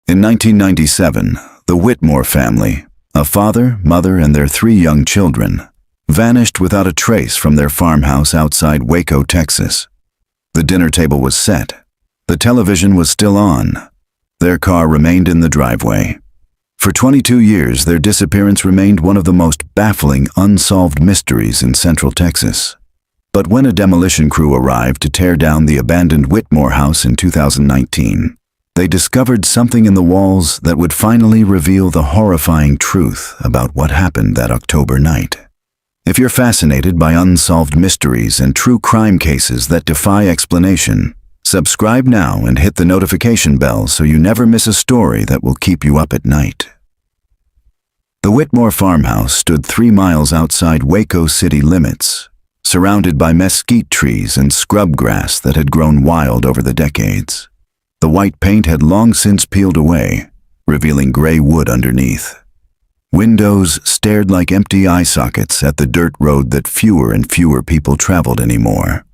In 1997, the Whitmore family, a father, mother, and their 3 young children, vanished without a trace from their farmhouse outside Waco, Texas. The dinner table was set. The television was still on. Their car remained in the driveway. For 22 years, their disappearance remained one of the most baffling unsolved mysteries in Central Texas. But when a demolition crew arrived to tear down the abandoned Whitmore house in 2019, they discovered something in the walls that would finally reveal the horrifying truth about what happened that October night. If you're fascinated by unsolved mysteries and true crime cases that defy explanation, subscribe now and hit the notification bell so you never miss a story that will keep you up at night. The Whitmore farmhouse stood 3 miles outside Waco city limits, surrounded by mesquite trees and scrub grass that had grown wild over the decades. The white paint had long since peeled away, revealing gray wood underneath. Windows stared like empty eye sockets at the dirt road that fewer and fewer people traveled anymore.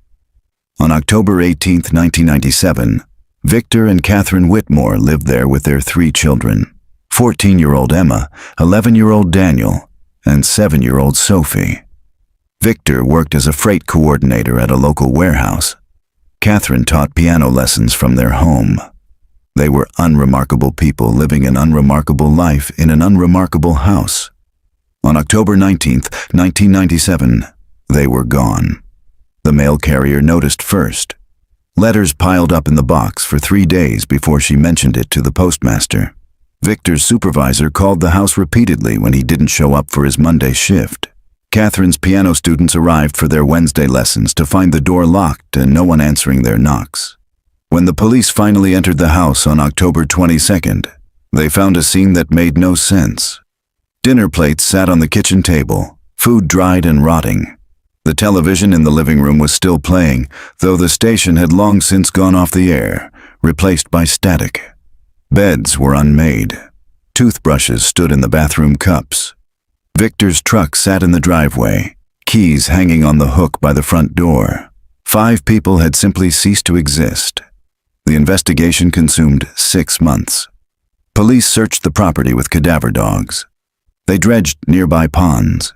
On October 18, 1997, Victor and Catherine Whitmore lived there with their 3 children, 14-year-old Emma, 11-year-old Daniel, and 7-year-old Sophie. Victor worked as a freight coordinator at a local warehouse. Catherine taught piano lessons from their home. They were unremarkable people living an unremarkable life in an unremarkable house. On October 19, 1997, they were gone. The mail carrier noticed first. Letters piled up in the box for 3 days before she mentioned it to the postmaster. Victor's supervisor called the house repeatedly when he didn't show up for his Monday shift. Catherine's piano students arrived for their Wednesday lessons to find the door locked and no one answering their knocks. When the police finally entered the house on October 22nd, they found a scene that made no sense. Dinner plates sat on the kitchen table, food dried and rotting. The television in the living room was still playing, though the station had long since gone off the air, replaced by static. Beds were unmade. Toothbrushes stood in the bathroom cups. Victor's truck sat in the driveway, keys hanging on the hook by the front door. 5 people had simply ceased to exist. The investigation consumed 6 months. Police searched the property with cadaver dogs. They dredged nearby ponds.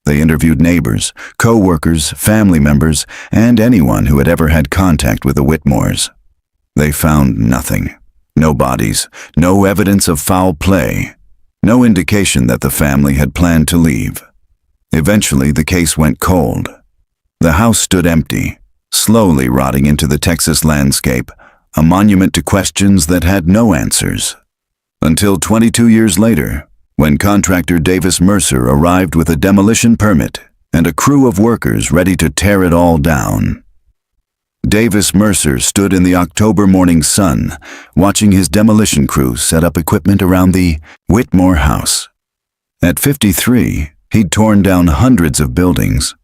They interviewed neighbors, co-workers, family members, and anyone who had ever had contact with the Whitmores. They found nothing. No bodies, no evidence of foul play, no indication that the family had planned to leave. Eventually, the case went cold. The house stood empty, slowly rotting into the Texas landscape, a monument to questions that had no answers. Until 22 years later, when contractor Davis Mercer arrived with a demolition permit and a crew of workers ready to tear it all down. Davis Mercer stood in the October morning sun, watching his demolition crew set up equipment around the Whitmore house. At 53, he'd torn down hundreds of buildings,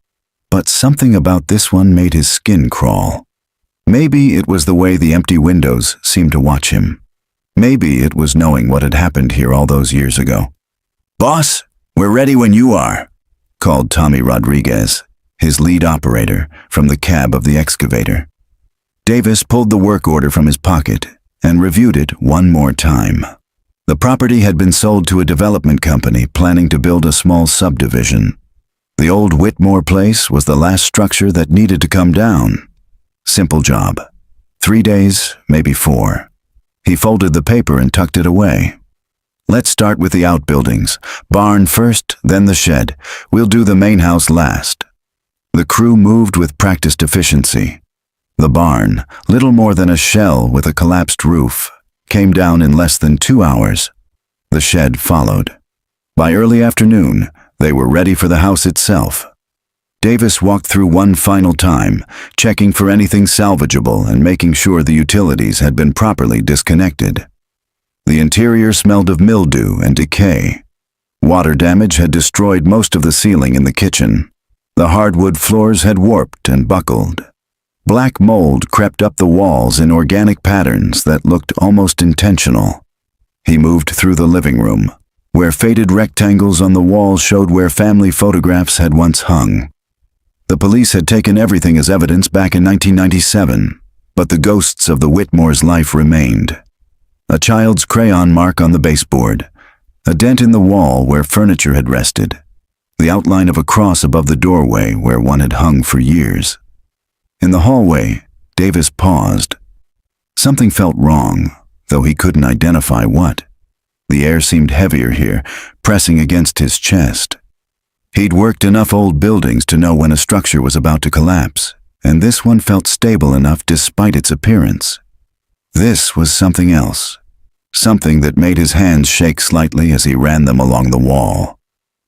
but something about this one made his skin crawl. Maybe it was the way the empty windows seemed to watch him. Maybe it was knowing what had happened here all those years ago. "Boss, we're ready when you are," called Tommy Rodriguez, his lead operator, from the cab of the excavator. Davis pulled the work order from his pocket and reviewed it one more time. The property had been sold to a development company planning to build a small subdivision. The old Whitmore place was the last structure that needed to come down. Simple job. 3 days, maybe 4. He folded the paper and tucked it away. "Let's start with the outbuildings. Barn first, then the shed. We'll do the main house last." The crew moved with practiced efficiency. The barn, little more than a shell with a collapsed roof, came down in less than 2 hours. The shed followed. By early afternoon, they were ready for the house itself. Davis walked through one final time, checking for anything salvageable and making sure the utilities had been properly disconnected. The interior smelled of mildew and decay. Water damage had destroyed most of the ceiling in the kitchen. The hardwood floors had warped and buckled. Black mold crept up the walls in organic patterns that looked almost intentional. He moved through the living room, where faded rectangles on the wall showed where family photographs had once hung. The police had taken everything as evidence back in 1997, but the ghosts of the Whitmores' life remained. A child's crayon mark on the baseboard, a dent in the wall where furniture had rested, the outline of a cross above the doorway where one had hung for years. In the hallway, Davis paused. Something felt wrong, though he couldn't identify what. The air seemed heavier here, pressing against his chest. He'd worked enough old buildings to know when a structure was about to collapse, and this one felt stable enough despite its appearance. This was something else, something that made his hands shake slightly as he ran them along the wall.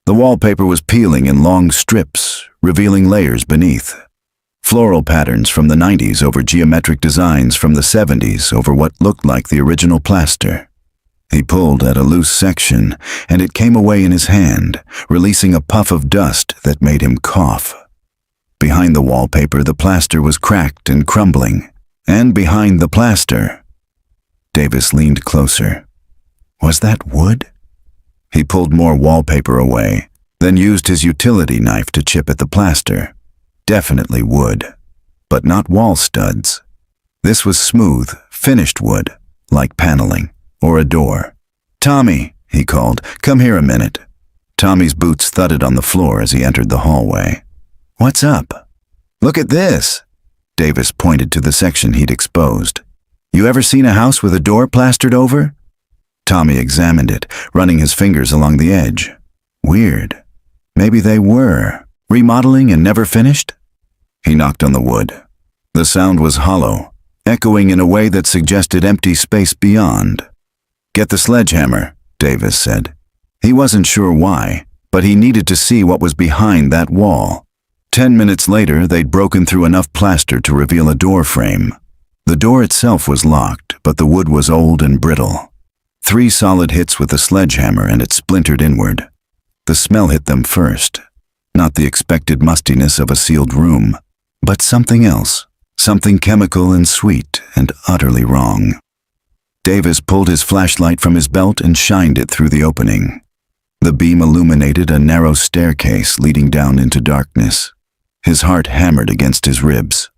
The wallpaper was peeling in long strips, revealing layers beneath. Floral patterns from the 90s over geometric designs from the 70s over what looked like the original plaster. He pulled at a loose section, and it came away in his hand, releasing a puff of dust that made him cough. Behind the wallpaper, the plaster was cracked and crumbling, and behind the plaster, Davis leaned closer. Was that wood? He pulled more wallpaper away, then used his utility knife to chip at the plaster. Definitely wood, but not wall studs. This was smooth, finished wood, like paneling or a door. "Tommy," he called, "come here a minute." Tommy's boots thudded on the floor as he entered the hallway. "What's up?" "Look at this." Davis pointed to the section he'd exposed. "You ever seen a house with a door plastered over?" Tommy examined it, running his fingers along the edge. Weird. Maybe they were remodeling and never finished? He knocked on the wood. The sound was hollow, echoing in a way that suggested empty space beyond. "Get the sledgehammer," Davis said. He wasn't sure why, but he needed to see what was behind that wall. 10 minutes later, they'd broken through enough plaster to reveal a door frame. The door itself was locked, but the wood was old and brittle. 3 solid hits with the sledgehammer and it splintered inward. The smell hit them first. Not the expected mustiness of a sealed room, but something else, something chemical and sweet and utterly wrong. Davis pulled his flashlight from his belt and shined it through the opening. The beam illuminated a narrow staircase leading down into darkness. His heart hammered against his ribs.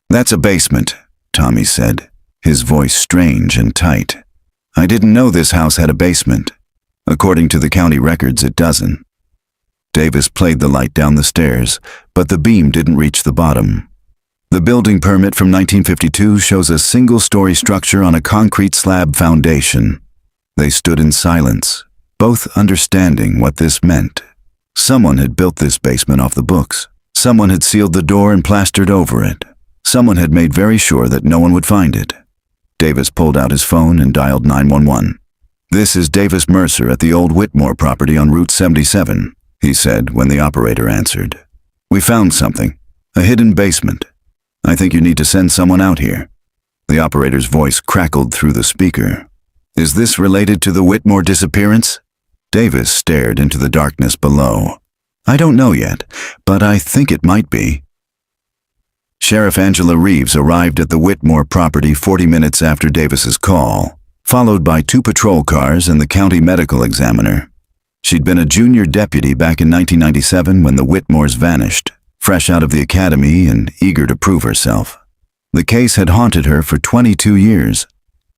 "That's a basement," Tommy said, his voice strange and tight. "I didn't know this house had a basement. According to the county records, it doesn't." Davis played the light down the stairs, but the beam didn't reach the bottom. The building permit from 1952 shows a single-story structure on a concrete slab foundation. They stood in silence, both understanding what this meant. Someone had built this basement off the books. Someone had sealed the door and plastered over it. Someone had made very sure that no one would find it. Davis pulled out his phone and dialed 911. "This is Davis Mercer at the old Whitmore property on Route 77, he said when the operator answered. "We found something, a hidden basement. I think you need to send someone out here." The operator's voice crackled through the speaker. "Is this related to the Whitmore disappearance?" Davis stared into the darkness below. "I don't know yet, but I think it might be." Sheriff Angela Reeves arrived at the Whitmore property 40 minutes after Davis's call, followed by 2 patrol cars and the county medical examiner. She'd been a junior deputy back in 1997 when the Whitmores vanished, fresh out of the academy and eager to prove herself. The case had haunted her for 22 years.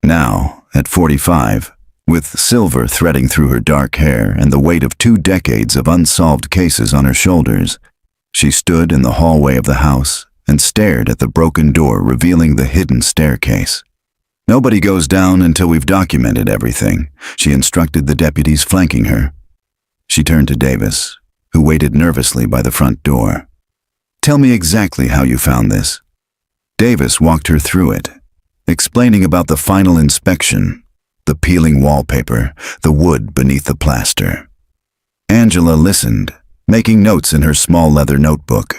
Now, at 45, with silver threading through her dark hair and the weight of 2 decades of unsolved cases on her shoulders, she stood in the hallway of the house and stared at the broken door revealing the hidden staircase. "Nobody goes down until we've documented everything," she instructed the deputies flanking her. She turned to Davis, who waited nervously by the front door. "Tell me exactly how you found this." Davis walked her through it, explaining about the final inspection, the peeling wallpaper, the wood beneath the plaster. Angela listened, making notes in her small leather notebook,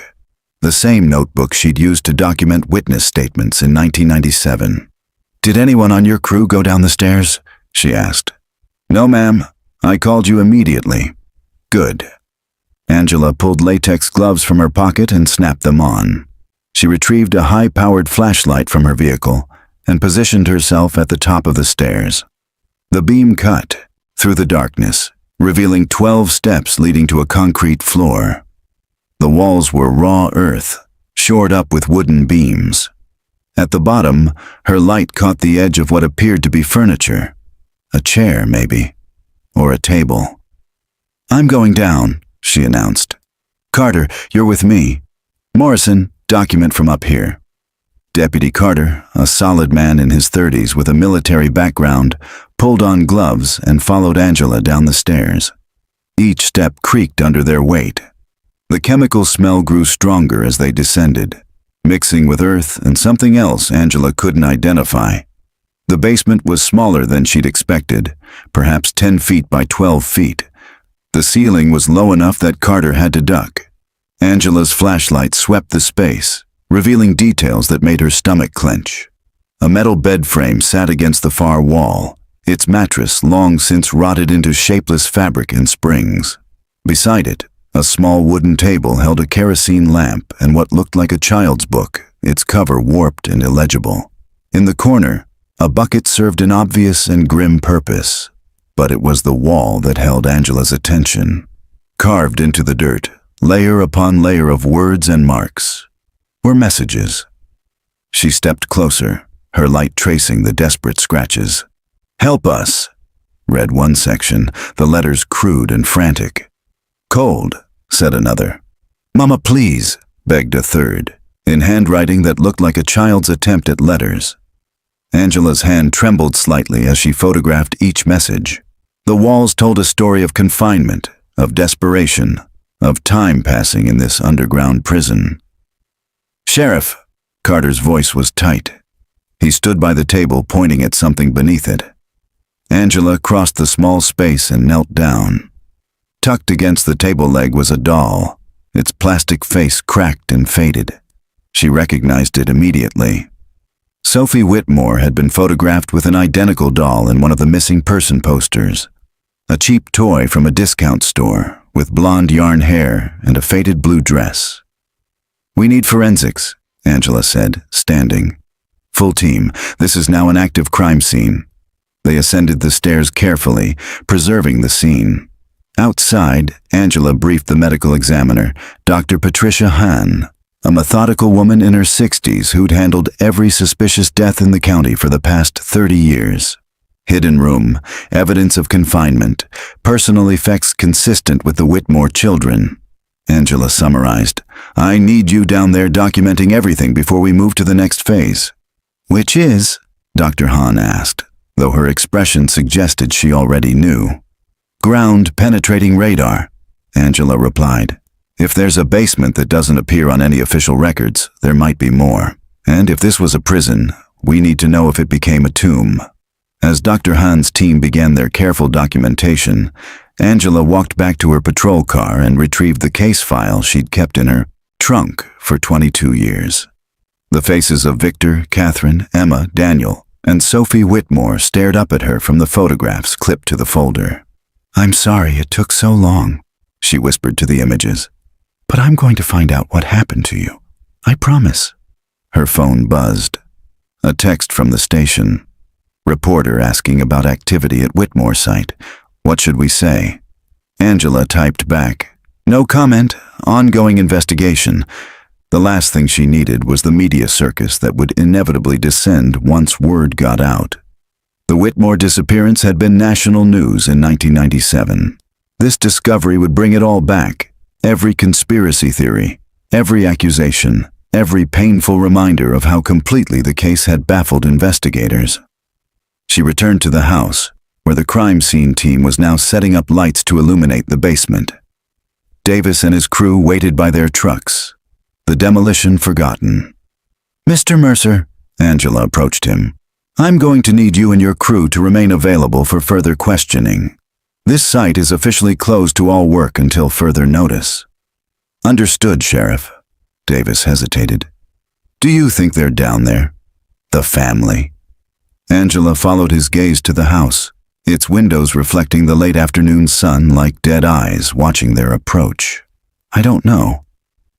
the same notebook she'd used to document witness statements in 1997. "Did anyone on your crew go down the stairs?" she asked. "No, ma'am. I called you immediately." "Good." Angela pulled latex gloves from her pocket and snapped them on. She retrieved a high-powered flashlight from her vehicle and positioned herself at the top of the stairs. The beam cut through the darkness, revealing 12 steps leading to a concrete floor. The walls were raw earth, shored up with wooden beams. At the bottom, her light caught the edge of what appeared to be furniture. A chair, maybe. Or a table. "I'm going down," she announced. "Carter, you're with me. Morrison, document from up here." Deputy Carter, a solid man in his 30s with a military background, pulled on gloves and followed Angela down the stairs. Each step creaked under their weight. The chemical smell grew stronger as they descended, mixing with earth and something else Angela couldn't identify. The basement was smaller than she'd expected, perhaps 10 feet by 12 feet. The ceiling was low enough that Carter had to duck. Angela's flashlight swept the space, revealing details that made her stomach clench. A metal bed frame sat against the far wall, its mattress long since rotted into shapeless fabric and springs. Beside it, a small wooden table held a kerosene lamp and what looked like a child's book, its cover warped and illegible. In the corner, a bucket served an obvious and grim purpose, but it was the wall that held Angela's attention. Carved into the dirt, layer upon layer of words and marks, were messages. She stepped closer, her light tracing the desperate scratches. "Help us," read one section, the letters crude and frantic. "Cold," said another. "Mama, please," begged a third, in handwriting that looked like a child's attempt at letters. Angela's hand trembled slightly as she photographed each message. The walls told a story of confinement, of desperation, of time passing in this underground prison. "Sheriff," Carter's voice was tight. He stood by the table pointing at something beneath it. Angela crossed the small space and knelt down. Tucked against the table leg was a doll, its plastic face cracked and faded. She recognized it immediately. Sophie Whitmore had been photographed with an identical doll in one of the missing person posters. A cheap toy from a discount store, with blonde yarn hair and a faded blue dress. "We need forensics," Angela said, standing. "Full team, this is now an active crime scene." They ascended the stairs carefully, preserving the scene. Outside, Angela briefed the medical examiner, Dr. Patricia Hahn, a methodical woman in her 60s who'd handled every suspicious death in the county for the past 30 years. Hidden room, evidence of confinement, personal effects consistent with the Whitmore children. Angela summarized, "I need you down there documenting everything before we move to the next phase." "Which is?" Dr. Hahn asked, though her expression suggested she already knew. "Ground-penetrating radar," Angela replied. "If there's a basement that doesn't appear on any official records, there might be more. And if this was a prison, we need to know if it became a tomb." As Dr. Hahn's team began their careful documentation, Angela walked back to her patrol car and retrieved the case file she'd kept in her trunk for 22 years. The faces of Victor, Catherine, Emma, Daniel, and Sophie Whitmore stared up at her from the photographs clipped to the folder. "I'm sorry it took so long," she whispered to the images. "But I'm going to find out what happened to you. I promise." Her phone buzzed. A text from the station. Reporter asking about activity at Whitmore site. What should we say? Angela typed back, "No comment, ongoing investigation." The last thing she needed was the media circus that would inevitably descend once word got out. The Whitmore disappearance had been national news in 1997. This discovery would bring it all back. Every conspiracy theory, every accusation, every painful reminder of how completely the case had baffled investigators. She returned to the house, where the crime scene team was now setting up lights to illuminate the basement. Davis and his crew waited by their trucks, the demolition forgotten. "Mr. Mercer," Angela approached him, "I'm going to need you and your crew to remain available for further questioning. This site is officially closed to all work until further notice." "Understood, Sheriff." Davis hesitated. "Do you think they're down there? The family?" Angela followed his gaze to the house, its windows reflecting the late afternoon sun like dead eyes watching their approach. "I don't know,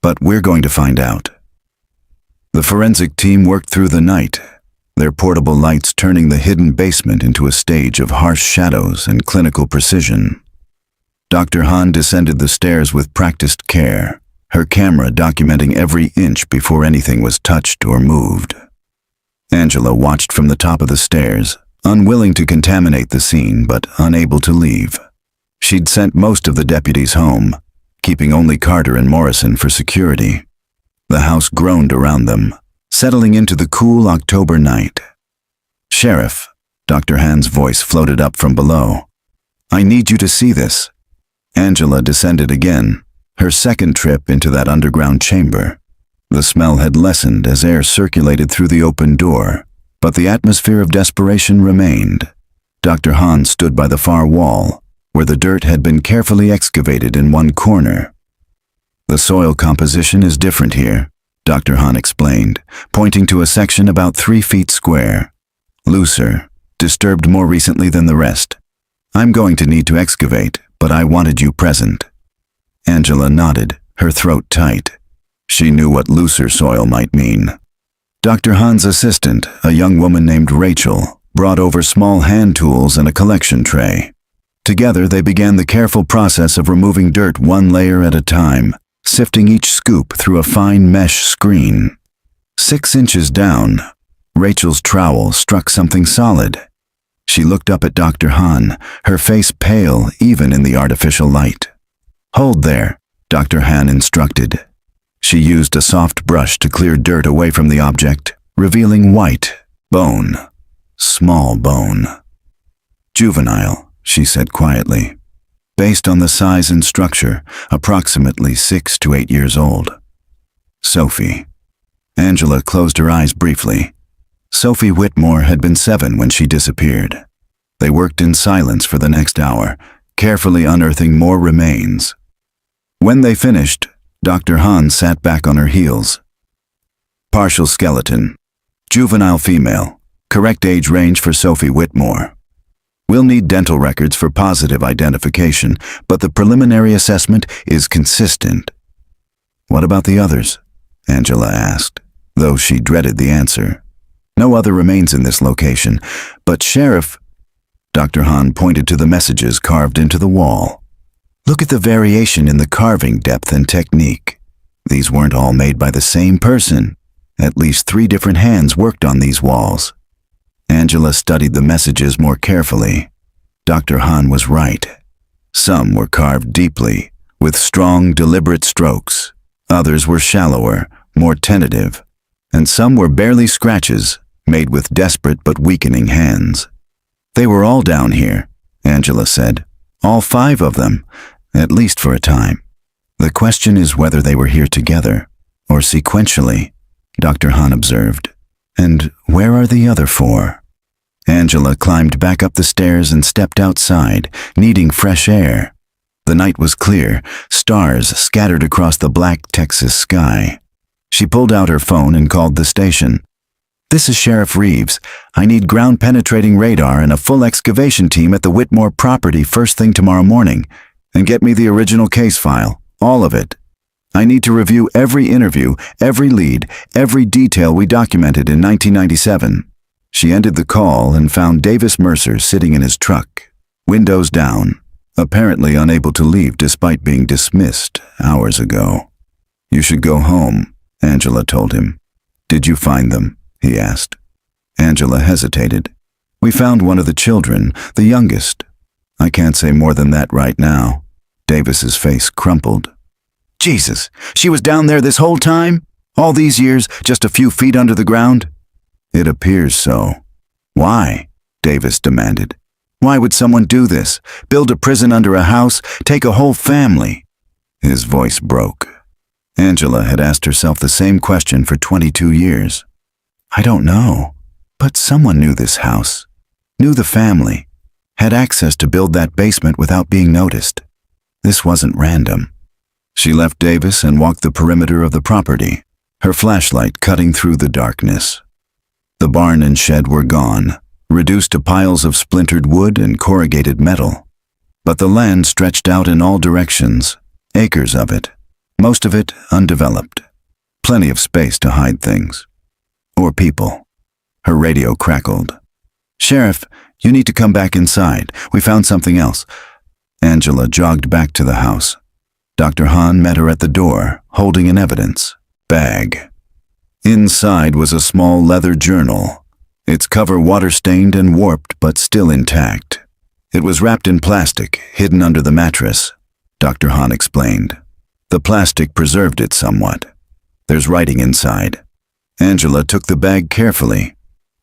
but we're going to find out." The forensic team worked through the night, their portable lights turning the hidden basement into a stage of harsh shadows and clinical precision. Dr. Hahn descended the stairs with practiced care, her camera documenting every inch before anything was touched or moved. Angela watched from the top of the stairs, unwilling to contaminate the scene but unable to leave. She'd sent most of the deputies home, keeping only Carter and Morrison for security. The house groaned around them, settling into the cool October night. "Sheriff," Dr. Han's voice floated up from below. "I need you to see this." Angela descended again, her second trip into that underground chamber. The smell had lessened as air circulated through the open door, but the atmosphere of desperation remained. Dr. Han stood by the far wall, where the dirt had been carefully excavated in one corner. "The soil composition is different here," Dr. Han explained, pointing to a section about 3 feet square. "Looser, disturbed more recently than the rest. I'm going to need to excavate, but I wanted you present." Angela nodded, her throat tight. She knew what looser soil might mean. Dr. Han's assistant, a young woman named Rachel, brought over small hand tools and a collection tray. Together they began the careful process of removing dirt one layer at a time, sifting each scoop through a fine mesh screen. 6 inches down, Rachel's trowel struck something solid. She looked up at Dr. Han, her face pale even in the artificial light. "Hold there," Dr. Han instructed. She used a soft brush to clear dirt away from the object, revealing white bone, small bone. "Juvenile," she said quietly. "Based on the size and structure, approximately 6 to 8 years old." "Sophie." Angela closed her eyes briefly. Sophie Whitmore had been 7 when she disappeared. They worked in silence for the next hour, carefully unearthing more remains. When they finished, Dr. Han sat back on her heels. "Partial skeleton. Juvenile female. Correct age range for Sophie Whitmore. We'll need dental records for positive identification, but the preliminary assessment is consistent." "What about the others?" Angela asked, though she dreaded the answer. "No other remains in this location, but Sheriff..." Dr. Han pointed to the messages carved into the wall. "Look at the variation in the carving depth and technique. These weren't all made by the same person. At least 3 different hands worked on these walls." Angela studied the messages more carefully. Dr. Han was right. Some were carved deeply, with strong, deliberate strokes. Others were shallower, more tentative. And some were barely scratches, made with desperate but weakening hands. "They were all down here," Angela said. "All 5 of them, at least for a time. The question is whether they were here together, or sequentially," Dr. Han observed. "And where are the other 4? Angela climbed back up the stairs and stepped outside, needing fresh air. The night was clear, stars scattered across the black Texas sky. She pulled out her phone and called the station. "This is Sheriff Reeves. I need ground-penetrating radar and a full excavation team at the Whitmore property first thing tomorrow morning. And get me the original case file, all of it. I need to review every interview, every lead, every detail we documented in 1997. She ended the call and found Davis Mercer sitting in his truck, windows down, apparently unable to leave despite being dismissed hours ago. "You should go home," Angela told him. "Did you find them?" he asked. Angela hesitated. "We found one of the children, the youngest. I can't say more than that right now." Davis's face crumpled. "Jesus, she was down there this whole time? All these years, just a few feet under the ground?" "It appears so." "Why?" Davis demanded. "Why would someone do this? Build a prison under a house? Take a whole family?" His voice broke. Angela had asked herself the same question for 22 years. "I don't know, but someone knew this house, knew the family, had access to build that basement without being noticed. This wasn't random." She left Davis and walked the perimeter of the property, her flashlight cutting through the darkness. The barn and shed were gone, reduced to piles of splintered wood and corrugated metal. But the land stretched out in all directions, acres of it, most of it undeveloped. Plenty of space to hide things. Or people. Her radio crackled. "Sheriff, you need to come back inside. We found something else." Angela jogged back to the house. Dr. Han met her at the door, holding an evidence bag. Inside was a small leather journal, its cover water-stained and warped but still intact. It was wrapped in plastic, hidden under the mattress, Dr. Hahn explained. The plastic preserved it somewhat. There's writing inside. Angela took the bag carefully.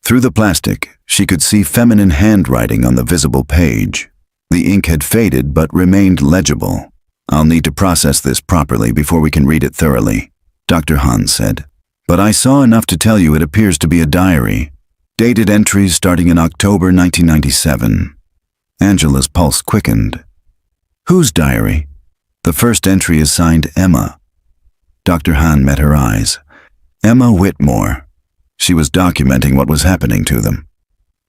Through the plastic, she could see feminine handwriting on the visible page. The ink had faded but remained legible. I'll need to process this properly before we can read it thoroughly, Dr. Hahn said. But I saw enough to tell you it appears to be a diary. Dated entries starting in October 1997. Angela's pulse quickened. Whose diary? The first entry is signed Emma. Dr. Hahn met her eyes. Emma Whitmore. She was documenting what was happening to them.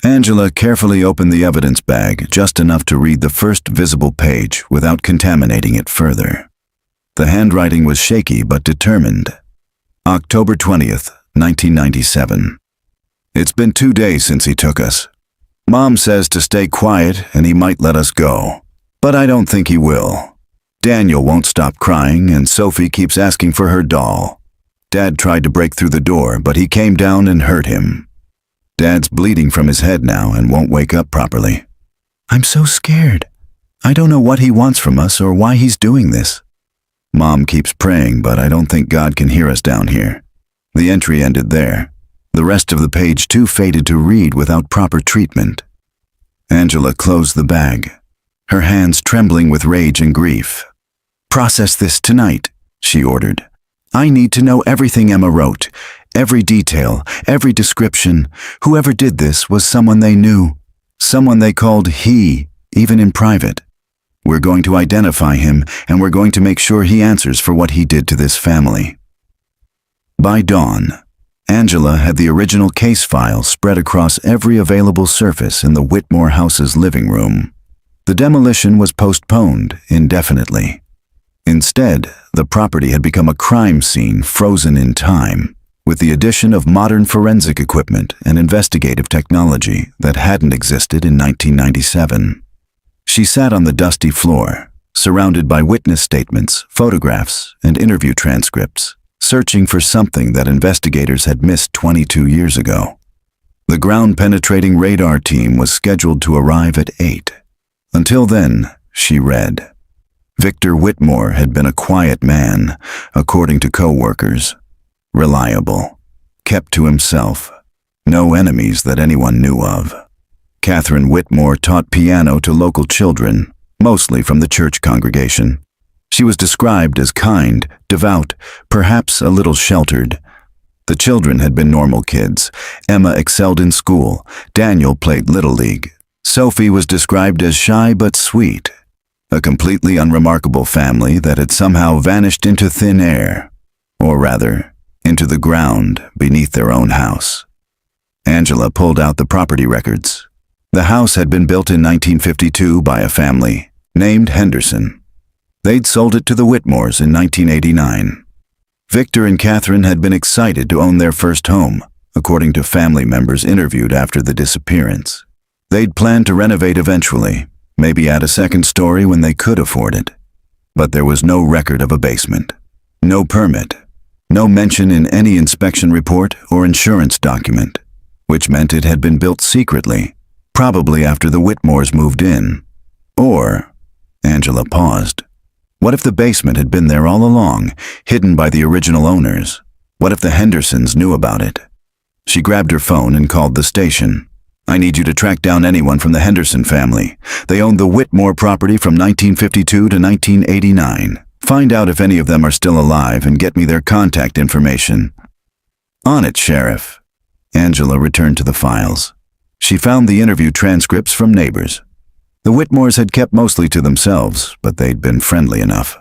Angela carefully opened the evidence bag, just enough to read the first visible page without contaminating it further. The handwriting was shaky but determined. October 20th, 1997. It's been 2 days since he took us. Mom says to stay quiet and he might let us go. But I don't think he will. Daniel won't stop crying and Sophie keeps asking for her doll. Dad tried to break through the door, but he came down and hurt him. Dad's bleeding from his head now and won't wake up properly. I'm so scared. I don't know what he wants from us or why he's doing this. Mom keeps praying, but I don't think God can hear us down here. The entry ended there. The rest of the page too faded to read without proper treatment. Angela closed the bag, her hands trembling with rage and grief. Process this tonight, she ordered. I need to know everything Emma wrote, every detail, every description. Whoever did this was someone they knew, someone they called he, even in private. We're going to identify him, and we're going to make sure he answers for what he did to this family. By dawn, Angela had the original case file spread across every available surface in the Whitmore house's living room. The demolition was postponed indefinitely. Instead, the property had become a crime scene frozen in time, with the addition of modern forensic equipment and investigative technology that hadn't existed in 1997. She sat on the dusty floor, surrounded by witness statements, photographs, and interview transcripts, searching for something that investigators had missed 22 years ago. The ground-penetrating radar team was scheduled to arrive at 8. Until then, she read, Victor Whitmore had been a quiet man, according to co-workers. Reliable. Kept to himself. No enemies that anyone knew of. Catherine Whitmore taught piano to local children, mostly from the church congregation. She was described as kind, devout, perhaps a little sheltered. The children had been normal kids. Emma excelled in school. Daniel played Little League. Sophie was described as shy but sweet. A completely unremarkable family that had somehow vanished into thin air, or rather, into the ground beneath their own house. Angela pulled out the property records. The house had been built in 1952 by a family named Henderson. They'd sold it to the Whitmores in 1989. Victor and Catherine had been excited to own their first home, according to family members interviewed after the disappearance. They'd planned to renovate eventually, maybe add a second story when they could afford it. But there was no record of a basement, no permit, no mention in any inspection report or insurance document, which meant it had been built secretly, probably after the Whitmores moved in. Or, Angela paused. What if the basement had been there all along, hidden by the original owners? What if the Hendersons knew about it? She grabbed her phone and called the station. I need you to track down anyone from the Henderson family. They owned the Whitmore property from 1952 to 1989. Find out if any of them are still alive and get me their contact information. On it, Sheriff. Angela returned to the files. She found the interview transcripts from neighbors. The Whitmores had kept mostly to themselves, but they'd been friendly enough.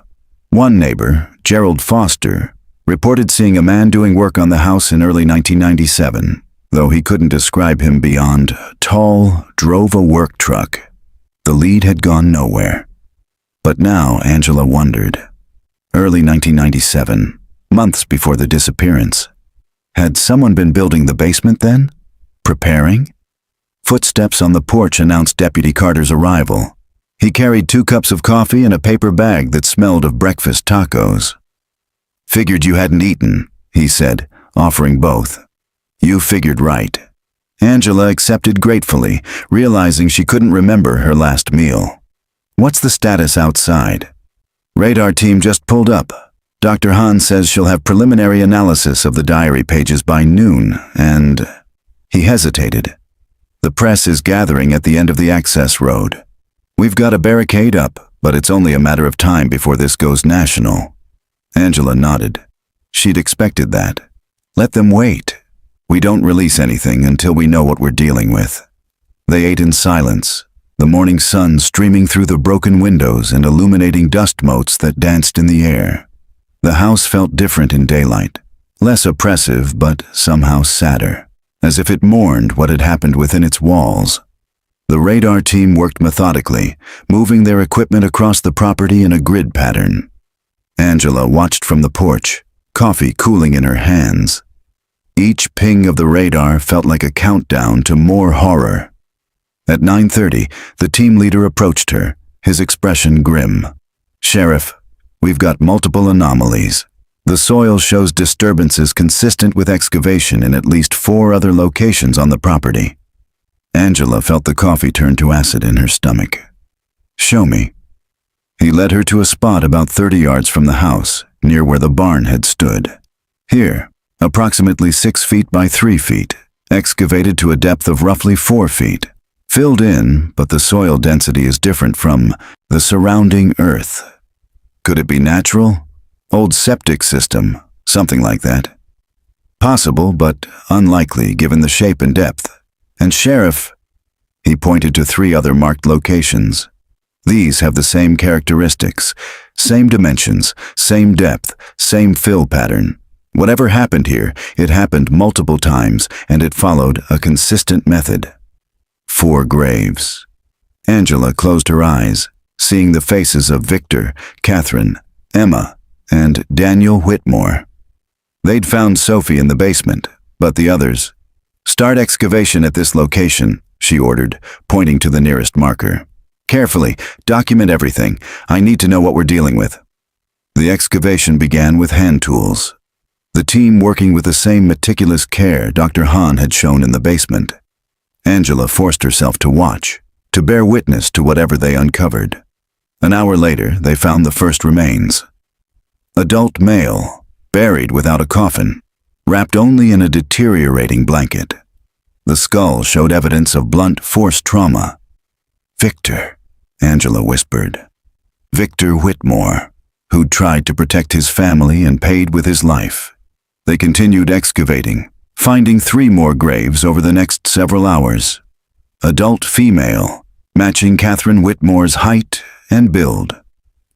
One neighbor, Gerald Foster, reported seeing a man doing work on the house in early 1997, though he couldn't describe him beyond tall, drove a work truck. The lead had gone nowhere. But now Angela wondered. Early 1997, months before the disappearance. Had someone been building the basement then? Preparing? Footsteps on the porch announced Deputy Carter's arrival. He carried 2 cups of coffee and a paper bag that smelled of breakfast tacos. Figured you hadn't eaten, he said, offering both. You figured right. Angela accepted gratefully, realizing she couldn't remember her last meal. What's the status outside? Radar team just pulled up. Dr. Hahn says she'll have preliminary analysis of the diary pages by noon, and... He hesitated. The press is gathering at the end of the access road. We've got a barricade up, but it's only a matter of time before this goes national. Angela nodded. She'd expected that. Let them wait. We don't release anything until we know what we're dealing with. They ate in silence, the morning sun streaming through the broken windows and illuminating dust motes that danced in the air. The house felt different in daylight, less oppressive but somehow sadder, as if it mourned what had happened within its walls. The radar team worked methodically, moving their equipment across the property in a grid pattern. Angela watched from the porch, coffee cooling in her hands. Each ping of the radar felt like a countdown to more horror. At 9:30, the team leader approached her, his expression grim. "Sheriff, we've got multiple anomalies. The soil shows disturbances consistent with excavation in at least 4 other locations on the property." Angela felt the coffee turn to acid in her stomach. "Show me." He led her to a spot about 30 yards from the house, near where the barn had stood. "Here, approximately 6 feet by 3 feet, excavated to a depth of roughly 4 feet. Filled in, but the soil density is different from the surrounding earth. Could it be natural? Old septic system, something like that. Possible, but unlikely given the shape and depth. And Sheriff," he pointed to 3 other marked locations. "These have the same characteristics, same dimensions, same depth, same fill pattern. Whatever happened here, it happened multiple times, and it followed a consistent method." 4 graves. Angela closed her eyes, seeing the faces of Victor, Catherine, Emma, and Daniel Whitmore. They'd found Sophie in the basement, but the others... "Start excavation at this location," she ordered, pointing to the nearest marker. "Carefully, document everything. I need to know what we're dealing with." The excavation began with hand tools. The team working with the same meticulous care Dr. Hahn had shown in the basement. Angela forced herself to watch, to bear witness to whatever they uncovered. An hour later, they found the first remains. Adult male, buried without a coffin, wrapped only in a deteriorating blanket. The skull showed evidence of blunt force trauma. "Victor," Angela whispered. "Victor Whitmore, who'd tried to protect his family and paid with his life." They continued excavating, finding 3 more graves over the next several hours. Adult female, matching Catherine Whitmore's height and build.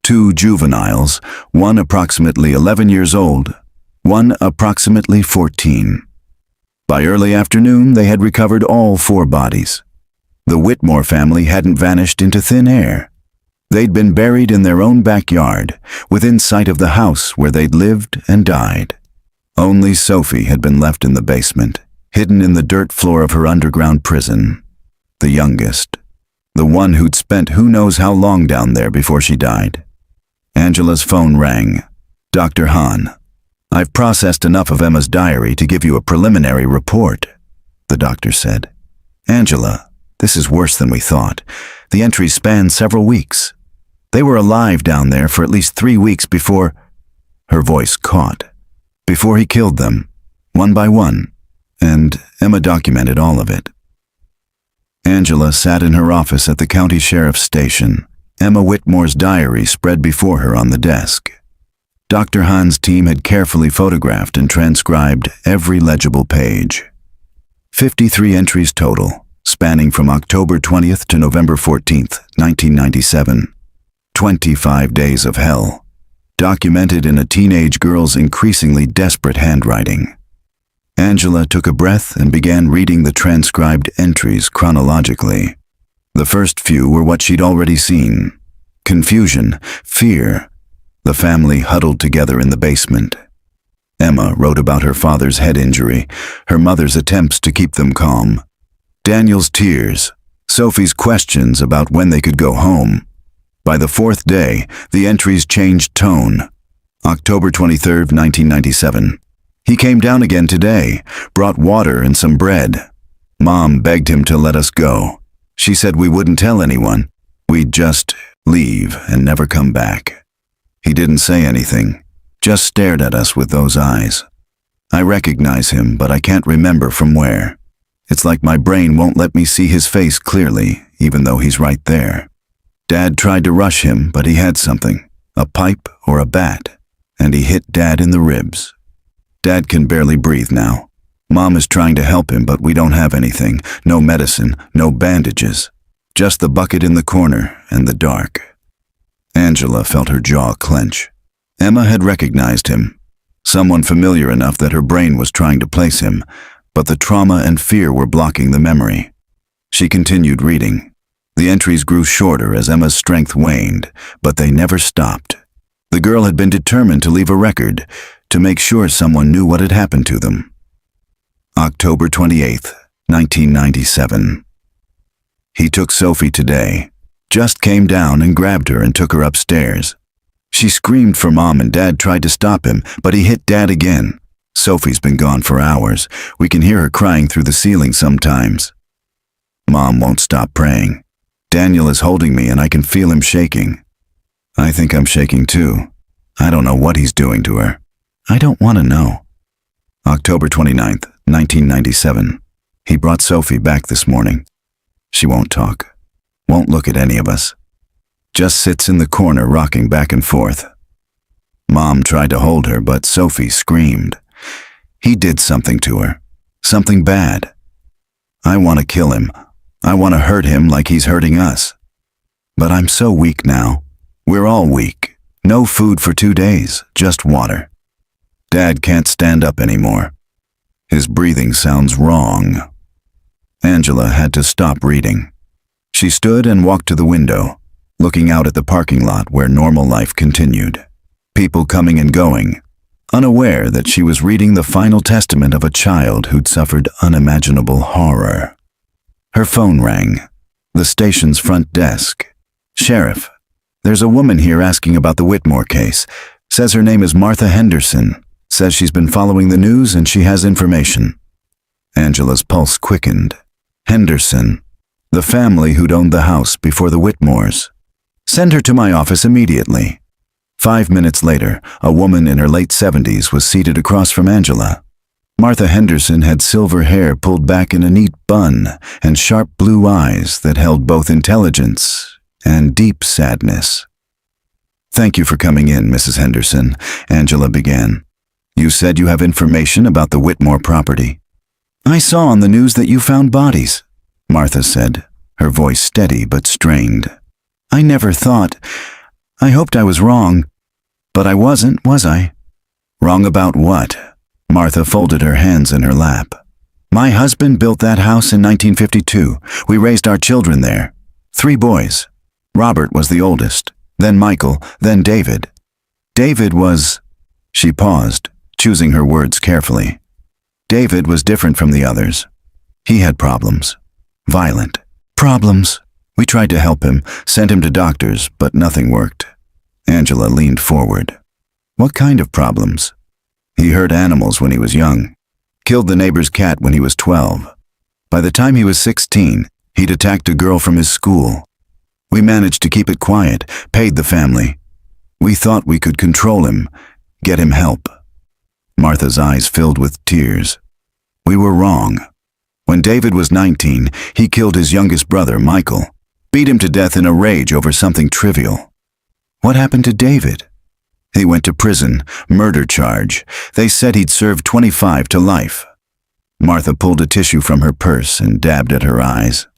2 juveniles, one approximately 11 years old, one approximately 14. By early afternoon, they had recovered all 4 bodies. The Whitmore family hadn't vanished into thin air. They'd been buried in their own backyard, within sight of the house where they'd lived and died. Only Sophie had been left in the basement, hidden in the dirt floor of her underground prison. The youngest. The one who'd spent who knows how long down there before she died. Angela's phone rang. "Dr. Hahn, I've processed enough of Emma's diary to give you a preliminary report," the doctor said. "Angela, this is worse than we thought. The entries span several weeks. They were alive down there for at least 3 weeks before..." Her voice caught. "Before he killed them, one by one, and Emma documented all of it." Angela sat in her office at the county sheriff's station, Emma Whitmore's diary spread before her on the desk. Dr. Hahn's team had carefully photographed and transcribed every legible page. 53 entries total, spanning from October 20th to November 14th, 1997. 25 days of hell, documented in a teenage girl's increasingly desperate handwriting. Angela took a breath and began reading the transcribed entries chronologically. The first few were what she'd already seen. Confusion, fear. The family huddled together in the basement. Emma wrote about her father's head injury, her mother's attempts to keep them calm. Daniel's tears, Sophie's questions about when they could go home. By the 4th day, the entries changed tone. October 23, 1997. He came down again today, brought water and some bread. Mom begged him to let us go. She said we wouldn't tell anyone. We'd just leave and never come back. He didn't say anything, just stared at us with those eyes. I recognize him, but I can't remember from where. It's like my brain won't let me see his face clearly, even though he's right there. Dad tried to rush him, but he had something, a pipe or a bat, and he hit Dad in the ribs. Dad can barely breathe now. Mom is trying to help him, but we don't have anything. No medicine, no bandages. Just the bucket in the corner and the dark. Angela felt her jaw clench. Emma had recognized him. Someone familiar enough that her brain was trying to place him, but the trauma and fear were blocking the memory. She continued reading. The entries grew shorter as Emma's strength waned, but they never stopped. The girl had been determined to leave a record, to make sure someone knew what had happened to them. October 28th, 1997. He took Sophie today. Just came down and grabbed her and took her upstairs. She screamed for Mom and Dad tried to stop him, but he hit Dad again. Sophie's been gone for hours. We can hear her crying through the ceiling sometimes. Mom won't stop praying. Daniel is holding me and I can feel him shaking. I think I'm shaking too. I don't know what he's doing to her. I don't want to know. October 29th, 1997. He brought Sophie back this morning. She won't talk. Won't look at any of us. Just sits in the corner rocking back and forth. Mom tried to hold her, but Sophie screamed. He did something to her. Something bad. I want to kill him. I want to hurt him like he's hurting us. But I'm so weak now. We're all weak. No food for 2 days, just water. Dad can't stand up anymore. His breathing sounds wrong. Angela had to stop reading. She stood and walked to the window, looking out at the parking lot where normal life continued. People coming and going, unaware that she was reading the final testament of a child who'd suffered unimaginable horror. Her phone rang. The station's front desk. Sheriff, there's a woman here asking about the Whitmore case. Says her name is Martha Henderson. Says she's been following the news and she has information. Angela's pulse quickened. Henderson, the family who'd owned the house before the Whitmores. Send her to my office immediately. 5 minutes later, a woman in her late 70s was seated across from Angela. Martha Henderson had silver hair pulled back in a neat bun and sharp blue eyes that held both intelligence and deep sadness. Thank you for coming in, Mrs. Henderson, Angela began. You said you have information about the Whitmore property. I saw on the news that you found bodies, Martha said, her voice steady but strained. I never thought. I hoped I was wrong. But I wasn't, was I? Wrong about what? Martha folded her hands in her lap. My husband built that house in 1952. We raised our children there. 3 boys. Robert was the oldest, then Michael, then David. David was... She paused, choosing her words carefully. David was different from the others. He had problems. Violent. Problems. We tried to help him, sent him to doctors, but nothing worked. Angela leaned forward. What kind of problems? He hurt animals when he was young. Killed the neighbor's cat when he was 12. By the time he was 16, he'd attacked a girl from his school. We managed to keep it quiet, paid the family. We thought we could control him, get him help. Martha's eyes filled with tears. We were wrong. When David was 19, he killed his youngest brother, Michael. Beat him to death in a rage over something trivial. What happened to David? He went to prison, murder charge. They said he'd served 25 to life. Martha pulled a tissue from her purse and dabbed at her eyes.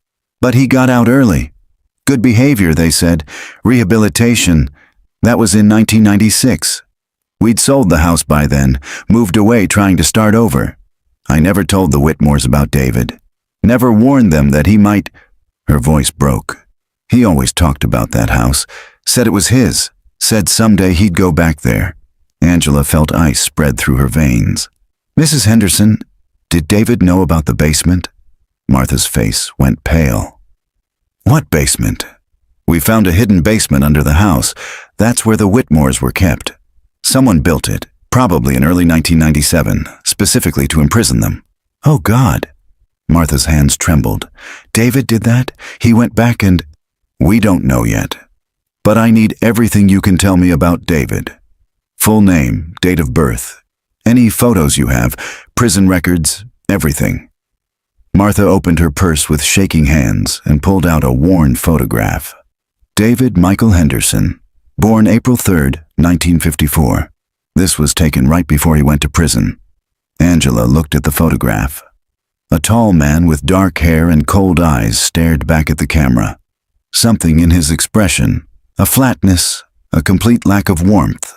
But he got out early. Good behavior, they said. Rehabilitation. That was in 1996. We'd sold the house by then, moved away trying to start over. I never told the Whitmores about David. Never warned them that he might... Her voice broke. He always talked about that house. Said it was his. Said someday he'd go back there. Angela felt ice spread through her veins. Mrs. Henderson, did David know about the basement? Martha's face went pale. What basement? We found a hidden basement under the house. That's where the Whitmores were kept. Someone built it. Probably in early 1997, specifically to imprison them. Oh God. Martha's hands trembled. David did that? He went back and… We don't know yet. But I need everything you can tell me about David. Full name, date of birth, any photos you have, prison records, everything. Martha opened her purse with shaking hands and pulled out a worn photograph. David Michael Henderson, born April 3rd, 1954. This was taken right before he went to prison. Angela looked at the photograph. A tall man with dark hair and cold eyes stared back at the camera. Something in his expression, a flatness, a complete lack of warmth,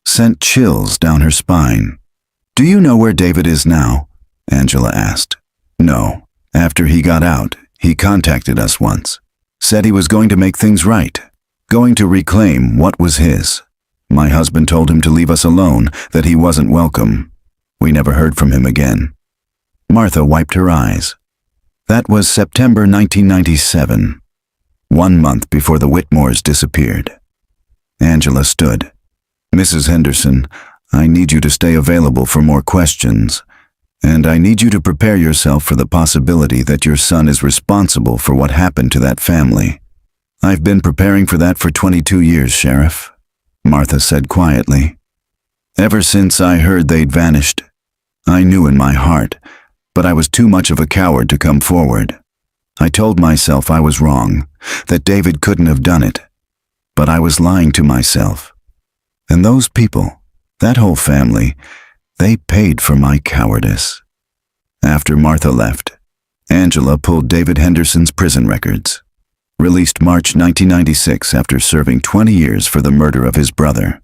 sent chills down her spine. Do you know where David is now? Angela asked. No. After he got out, he contacted us once. Said he was going to make things right, going to reclaim what was his. My husband told him to leave us alone, that he wasn't welcome. We never heard from him again. Martha wiped her eyes. That was September 1997, 1 month before the Whitmores disappeared. Angela stood. Mrs. Henderson, I need you to stay available for more questions, and I need you to prepare yourself for the possibility that your son is responsible for what happened to that family. I've been preparing for that for 22 years, Sheriff, Martha said quietly. Ever since I heard they'd vanished, I knew in my heart, but I was too much of a coward to come forward. I told myself I was wrong, that David couldn't have done it. But I was lying to myself. And those people, that whole family, they paid for my cowardice. After Martha left, Angela pulled David Henderson's prison records. Released March 1996 after serving 20 years for the murder of his brother.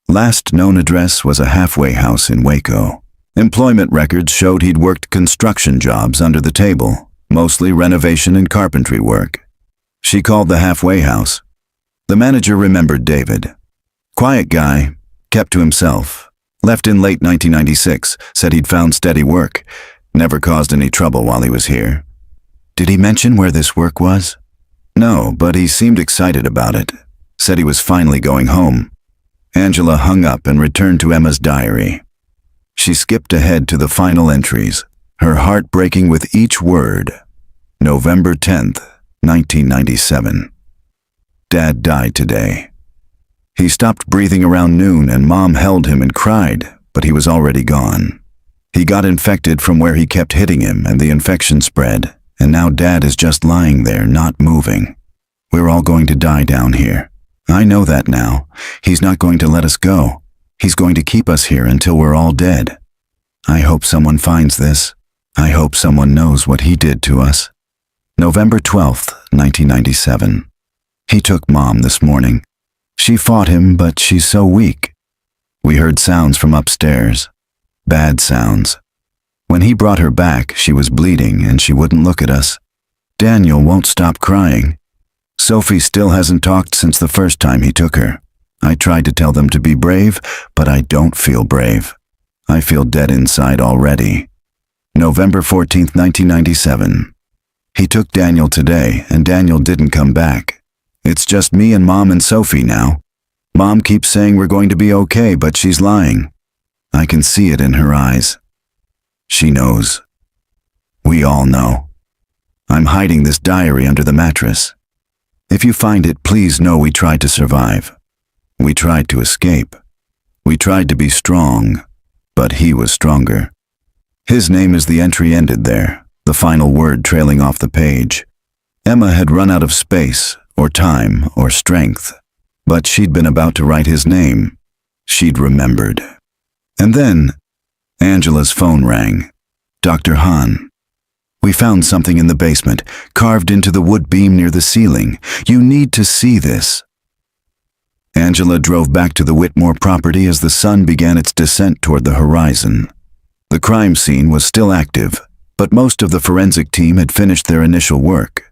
Last known address was a halfway house in Waco. Employment records showed he'd worked construction jobs under the table, mostly renovation and carpentry work. She called the halfway house. The manager remembered David. Quiet guy, kept to himself. Left in late 1996, said he'd found steady work. Never caused any trouble while he was here. Did he mention where this work was? No, but he seemed excited about it. Said he was finally going home. Angela hung up and returned to Emma's diary. She skipped ahead to the final entries, her heart breaking with each word. November 10th, 1997. Dad died today. He stopped breathing around noon and Mom held him and cried, but he was already gone. He got infected from where he kept hitting him and the infection spread, and now Dad is just lying there, not moving. We're all going to die down here. I know that now. He's not going to let us go. He's going to keep us here until we're all dead. I hope someone finds this. I hope someone knows what he did to us. November 12th, 1997. He took Mom this morning. She fought him, but she's so weak. We heard sounds from upstairs. Bad sounds. When he brought her back, she was bleeding and she wouldn't look at us. Daniel won't stop crying. Sophie still hasn't talked since the first time he took her. I tried to tell them to be brave, but I don't feel brave. I feel dead inside already. November 14th, 1997. He took Daniel today, and Daniel didn't come back. It's just me and Mom and Sophie now. Mom keeps saying we're going to be okay, but she's lying. I can see it in her eyes. She knows. We all know. I'm hiding this diary under the mattress. If you find it, please know we tried to survive. We tried to escape. We tried to be strong, but he was stronger. His name as the entry ended there, the final word trailing off the page. Emma had run out of space, or time, or strength, but she'd been about to write his name. She'd remembered. And then, Angela's phone rang. Dr. Hahn. We found something in the basement, carved into the wood beam near the ceiling. You need to see this. Angela drove back to the Whitmore property as the sun began its descent toward the horizon. The crime scene was still active, but most of the forensic team had finished their initial work.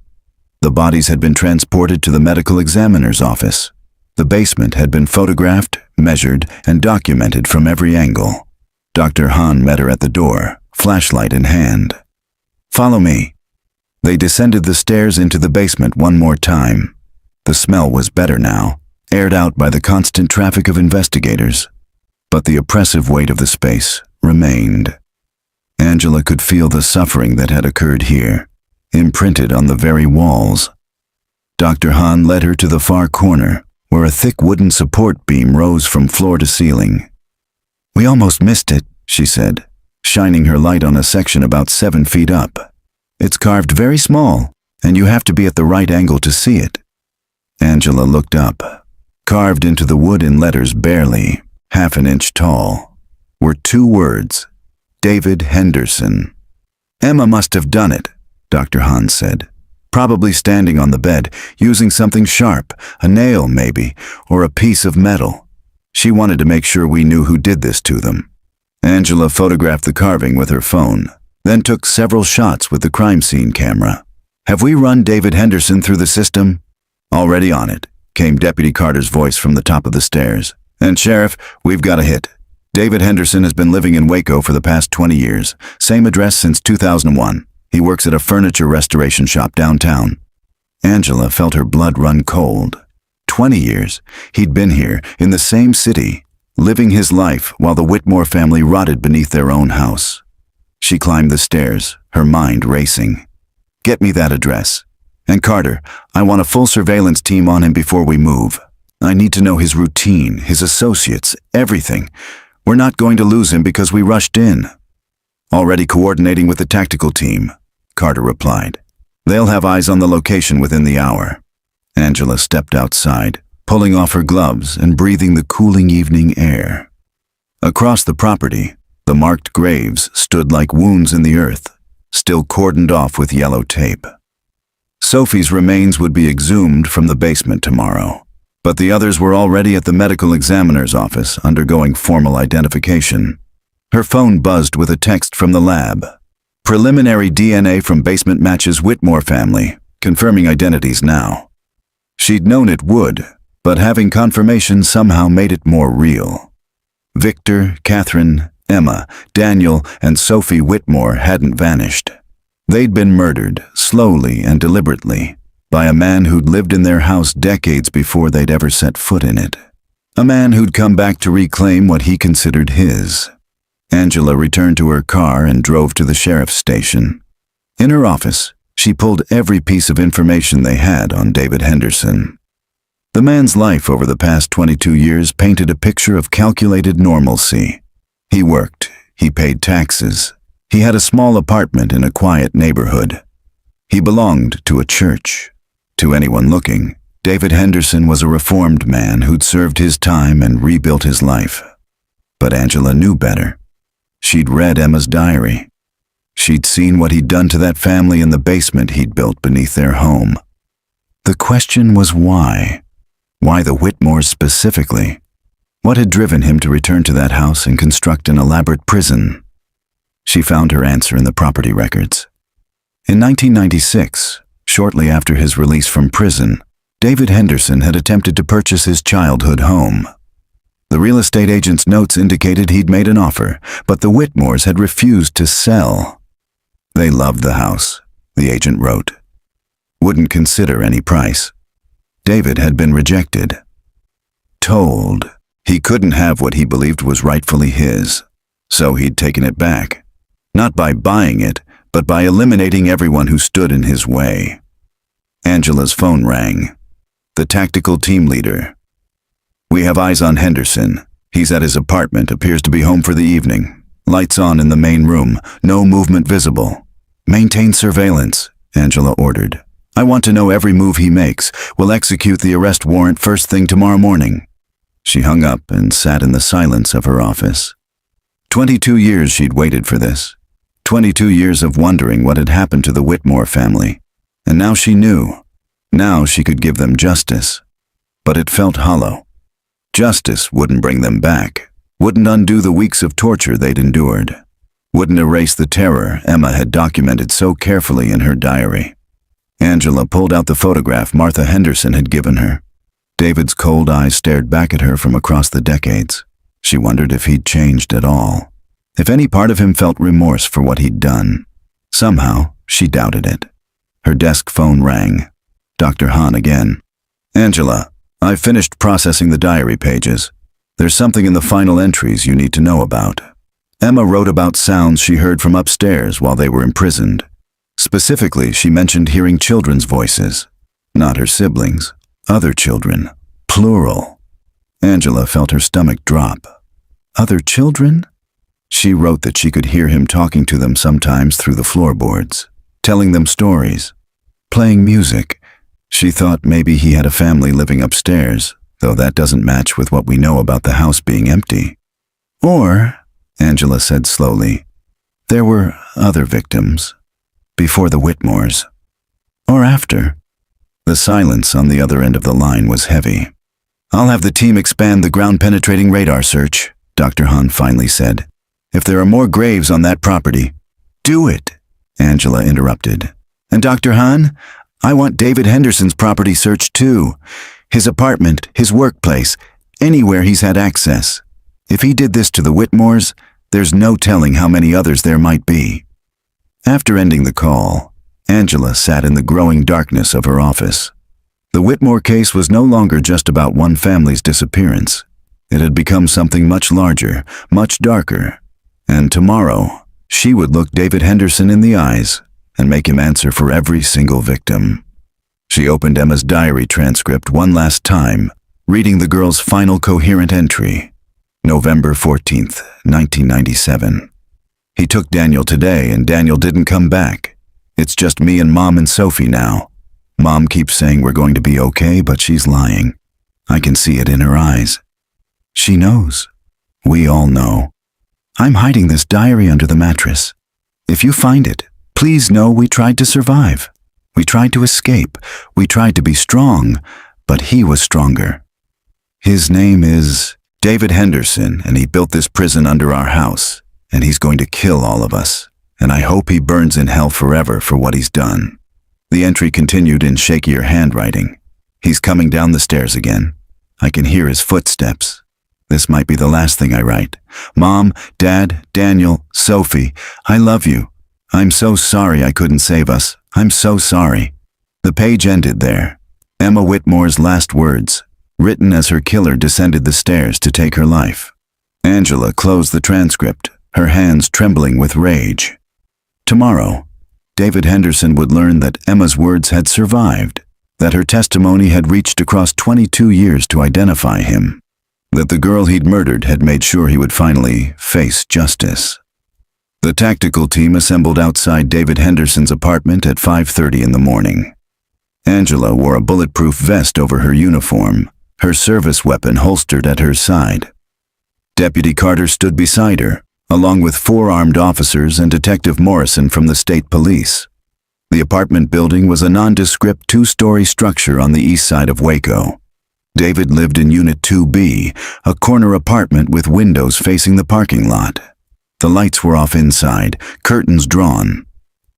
The bodies had been transported to the medical examiner's office. The basement had been photographed, measured, and documented from every angle. Dr. Hahn met her at the door, flashlight in hand. Follow me. They descended the stairs into the basement one more time. The smell was better now, aired out by the constant traffic of investigators. but the oppressive weight of the space remained. Angela could feel the suffering that had occurred here, imprinted on the very walls. Dr. Hahn led her to the far corner, where a thick wooden support beam rose from floor to ceiling. "We almost missed it," she said, shining her light on a section about 7 feet up. "It's carved very small, and you have to be at the right angle to see it." Angela looked up. Carved into the wood in letters barely half an inch tall were 2 words: David Henderson. "Emma must have done it," Dr. Hahn said. "Probably standing on the bed, using something sharp, a nail maybe, or a piece of metal. She wanted to make sure we knew who did this to them." Angela photographed the carving with her phone, then took several shots with the crime scene camera. "Have we run David Henderson through the system?" "Already on it," came Deputy Carter's voice from the top of the stairs. "And Sheriff, we've got a hit. David Henderson has been living in Waco for the past 20 years, same address since 2001. He works at a furniture restoration shop downtown." Angela felt her blood run cold. 20 years, he'd been here, in the same city, living his life while the Whitmore family rotted beneath their own house. She climbed the stairs, her mind racing. "Get me that address. And Carter, I want a full surveillance team on him before we move. I need to know his routine, his associates, everything. We're not going to lose him because we rushed in." "Already coordinating with the tactical team," Carter replied. "They'll have eyes on the location within the hour." Angela stepped outside, pulling off her gloves and breathing the cooling evening air. Across the property, the marked graves stood like wounds in the earth, still cordoned off with yellow tape. Sophie's remains would be exhumed from the basement tomorrow, but the others were already at the medical examiner's office undergoing formal identification. Her phone buzzed with a text from the lab. "Preliminary DNA from basement matches Whitmore family, confirming identities now." She'd known it would, but having confirmation somehow made it more real. Victor, Catherine, Emma, Daniel, and Sophie Whitmore hadn't vanished. They'd been murdered, slowly and deliberately, by a man who'd lived in their house decades before they'd ever set foot in it. A man who'd come back to reclaim what he considered his. Angela returned to her car and drove to the sheriff's station. In her office, she pulled every piece of information they had on David Henderson. The man's life over the past 22 years painted a picture of calculated normalcy. He worked, he paid taxes, he had a small apartment in a quiet neighborhood. He belonged to a church. To anyone looking, David Henderson was a reformed man who'd served his time and rebuilt his life. But Angela knew better. She'd read Emma's diary. She'd seen what he'd done to that family in the basement he'd built beneath their home. The question was why? Why the Whitmores specifically? What had driven him to return to that house and construct an elaborate prison? She found her answer in the property records. In 1996, shortly after his release from prison, David Henderson had attempted to purchase his childhood home. The real estate agent's notes indicated he'd made an offer, but the Whitmores had refused to sell. They loved the house, the agent wrote. Wouldn't consider any price. David had been rejected. Told he couldn't have what he believed was rightfully his, so he'd taken it back. Not by buying it, but by eliminating everyone who stood in his way. Angela's phone rang. The tactical team leader. "We have eyes on Henderson. He's at his apartment, appears to be home for the evening. Lights on in the main room, no movement visible. Maintain surveillance," Angela ordered. "I want to know every move he makes. We'll execute the arrest warrant first thing tomorrow morning." She hung up and sat in the silence of her office. 22 years she'd waited for this. 22 years of wondering what had happened to the Whitmore family. And now she knew. Now she could give them justice. But it felt hollow. Justice wouldn't bring them back, wouldn't undo the weeks of torture they'd endured, wouldn't erase the terror Emma had documented so carefully in her diary. Angela pulled out the photograph Martha Henderson had given her. David's cold eyes stared back at her from across the decades. She wondered if he'd changed at all, if any part of him felt remorse for what he'd done. Somehow, she doubted it. Her desk phone rang. Dr. Hahn again. "Angela, I've finished processing the diary pages. There's something in the final entries you need to know about. Emma wrote about sounds she heard from upstairs while they were imprisoned. Specifically, she mentioned hearing children's voices. Not her siblings, other children, plural. Angela felt her stomach drop. Other children? She wrote that she could hear him talking to them sometimes through the floorboards, telling them stories, playing music. She thought maybe he had a family living upstairs, though that doesn't match with what we know about the house being empty. Or, Angela said slowly, there were other victims. Before the Whitmores. Or after. The silence on the other end of the line was heavy. I'll have the team expand the ground-penetrating radar search, Dr. Hahn finally said. If there are more graves on that property, do it, Angela interrupted. And Dr. Hahn, I want David Henderson's property searched too. His apartment, his workplace, anywhere he's had access. If he did this to the Whitmores, there's no telling how many others there might be. After ending the call, Angela sat in the growing darkness of her office. The Whitmore case was no longer just about one family's disappearance. It had become something much larger, much darker. And tomorrow, she would look David Henderson in the eyes and make him answer for every single victim. She opened Emma's diary transcript one last time, reading the girl's final coherent entry. November 14th, 1997. He took Daniel today and Daniel didn't come back. It's just me and Mom and Sophie now. Mom keeps saying we're going to be okay, but she's lying. I can see it in her eyes. She knows. We all know. I'm hiding this diary under the mattress. If you find it, please know we tried to survive. We tried to escape. We tried to be strong, but he was stronger. His name is David Henderson, and he built this prison under our house. And he's going to kill all of us, and I hope he burns in hell forever for what he's done. The entry continued in shakier handwriting. He's coming down the stairs again. I can hear his footsteps. This might be the last thing I write. Mom, Dad, Daniel, Sophie, I love you. I'm so sorry I couldn't save us. I'm so sorry. The page ended there. Emma Whitmore's last words, written as her killer descended the stairs to take her life. Angela closed the transcript, her hands trembling with rage. Tomorrow, David Henderson would learn that Emma's words had survived, that her testimony had reached across 22 years to identify him, that the girl he'd murdered had made sure he would finally face justice. The tactical team assembled outside David Henderson's apartment at 5:30 in the morning. Angela wore a bulletproof vest over her uniform, her service weapon holstered at her side. Deputy Carter stood beside her, along with 4 armed officers and Detective Morrison from the state police. The apartment building was a nondescript 2-story structure on the east side of Waco. David lived in Unit 2B, a corner apartment with windows facing the parking lot. The lights were off inside, curtains drawn.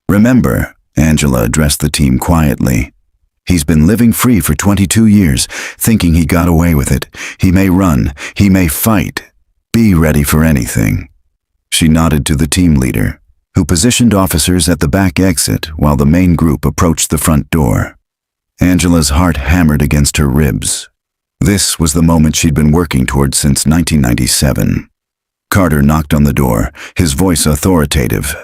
Remember, Angela addressed the team quietly. He's been living free for 22 years, thinking he got away with it. He may run, he may fight. Be ready for anything. She nodded to the team leader, who positioned officers at the back exit while the main group approached the front door. Angela's heart hammered against her ribs. This was the moment she'd been working toward since 1997. Carter knocked on the door, his voice authoritative.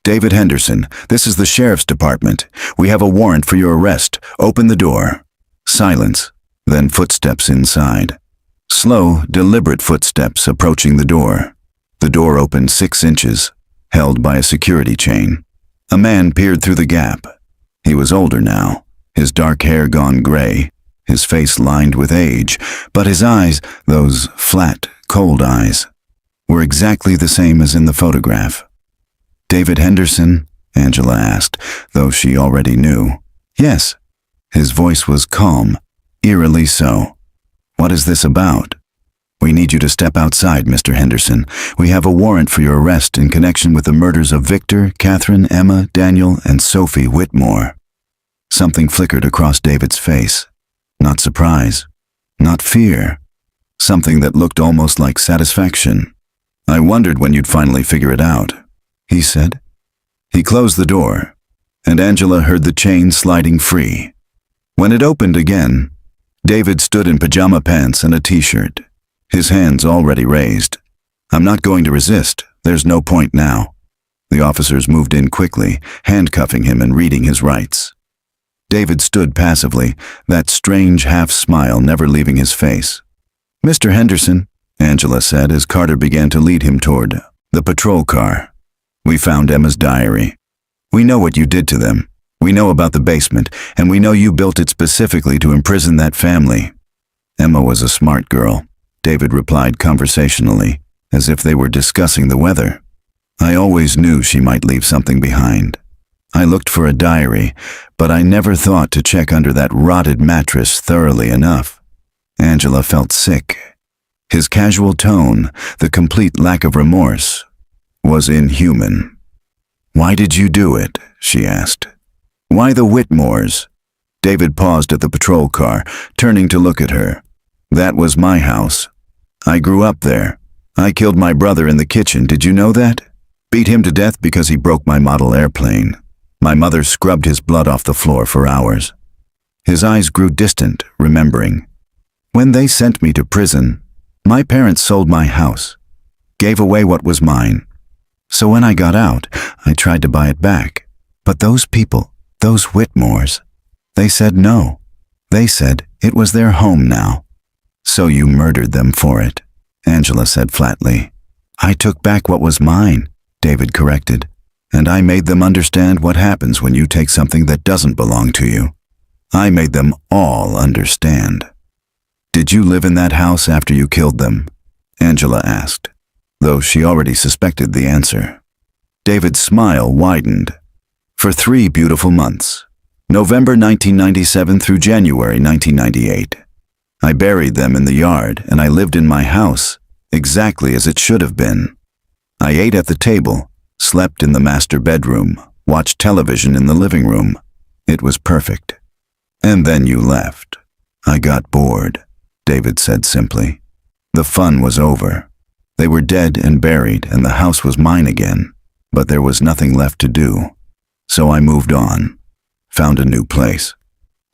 David Henderson, this is the sheriff's department. We have a warrant for your arrest. Open the door. Silence, then footsteps inside. Slow, deliberate footsteps approaching the door. The door opened 6 inches, held by a security chain. A man peered through the gap. He was older now, his dark hair gone gray, his face lined with age, but his eyes, those flat, cold eyes, were exactly the same as in the photograph. David Henderson? Angela asked, though she already knew. Yes. His voice was calm, eerily so. What is this about? We need you to step outside, Mr. Henderson. We have a warrant for your arrest in connection with the murders of Victor, Catherine, Emma, Daniel, and Sophie Whitmore. Something flickered across David's face. Not surprise. Not fear. Something that looked almost like satisfaction. I wondered when you'd finally figure it out, he said. He closed the door, and Angela heard the chain sliding free. When it opened again, David stood in pajama pants and a t-shirt. his hands already raised. "I'm not going to resist. There's no point now." The officers moved in quickly, handcuffing him and reading his rights. David stood passively, that strange half-smile never leaving his face. "Mr. Henderson," Angela said as Carter began to lead him toward the patrol car. "We found Emma's diary. We know what you did to them. We know about the basement, and we know you built it specifically to imprison that family." "Emma was a smart girl," David replied conversationally, as if they were discussing the weather. "I always knew she might leave something behind. I looked for a diary, but I never thought to check under that rotted mattress thoroughly enough." Angela felt sick. His casual tone, the complete lack of remorse, was inhuman. "Why did you do it?" she asked. "Why the Whitmores?" David paused at the patrol car, turning to look at her. "That was my house. I grew up there. I killed my brother in the kitchen, did you know that? Beat him to death because he broke my model airplane. My mother scrubbed his blood off the floor for hours." His eyes grew distant, remembering. "When they sent me to prison, my parents sold my house, gave away what was mine. So when I got out, I tried to buy it back. But those people, those Whitmores, they said no. They said it was their home now. So you murdered them for it," Angela said flatly. "I took back what was mine," David corrected, "and I made them understand what happens when you take something that doesn't belong to you. I made them all understand." "Did you live in that house after you killed them?" Angela asked, though she already suspected the answer. David's smile widened. "For 3 beautiful months, November 1997 through January 1998. I buried them in the yard, and I lived in my house, exactly as it should have been. I ate at the table, slept in the master bedroom, watched television in the living room. It was perfect. And then you left. I got bored," David said simply. "The fun was over. They were dead and buried, and the house was mine again, but there was nothing left to do. So I moved on, found a new place,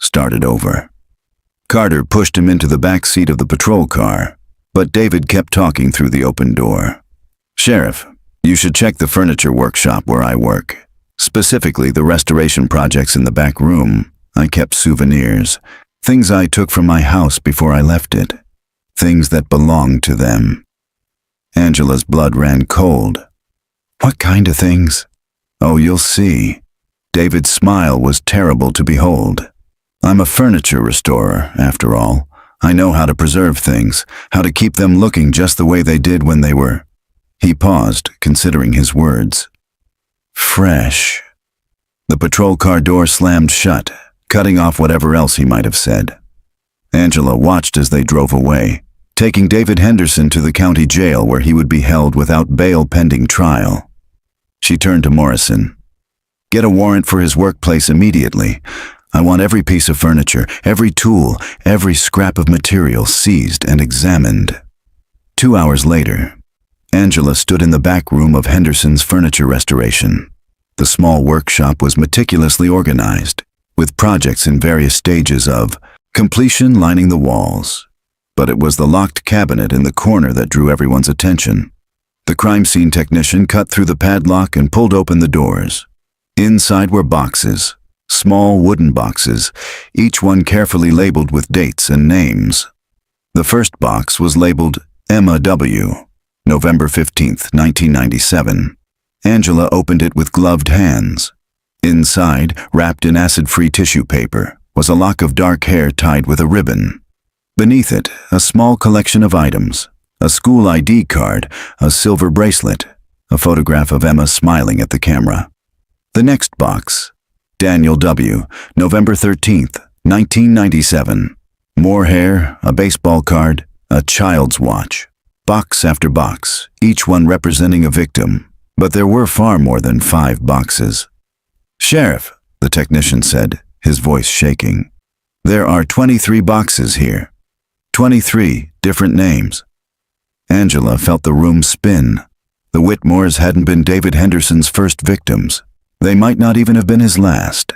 started over." Carter pushed him into the back seat of the patrol car, but David kept talking through the open door. "Sheriff, you should check the furniture workshop where I work, specifically the restoration projects in the back room. I kept souvenirs, things I took from my house before I left it, things that belonged to them." Angela's blood ran cold. "What kind of things?" "Oh, you'll see." David's smile was terrible to behold. "I'm a furniture restorer, after all. I know how to preserve things, how to keep them looking just the way they did when they were—" He paused, considering his words. "Fresh." The patrol car door slammed shut, cutting off whatever else he might have said. Angela watched as they drove away, taking David Henderson to the county jail where he would be held without bail pending trial. She turned to Morrison. "Get a warrant for his workplace immediately. I want every piece of furniture, every tool, every scrap of material seized and examined." 2 hours later, Angela stood in the back room of Henderson's furniture restoration. The small workshop was meticulously organized, with projects in various stages of completion lining the walls. But it was the locked cabinet in the corner that drew everyone's attention. The crime scene technician cut through the padlock and pulled open the doors. Inside were boxes, small wooden boxes, each one carefully labeled with dates and names. The first box was labeled Emma W., November 15th, 1997. Angela opened it with gloved hands. Inside, wrapped in acid-free tissue paper, was a lock of dark hair tied with a ribbon. Beneath it, a small collection of items, a school ID card, a silver bracelet, a photograph of Emma smiling at the camera. The next box, Daniel W., November 13th, 1997. More hair, a baseball card, a child's watch. Box after box, each one representing a victim, but there were far more than 5 boxes. "Sheriff," the technician said, his voice shaking, "there are 23 boxes here. 23 different names." Angela felt the room spin. The Whitmores hadn't been David Henderson's first victims. They might not even have been his last.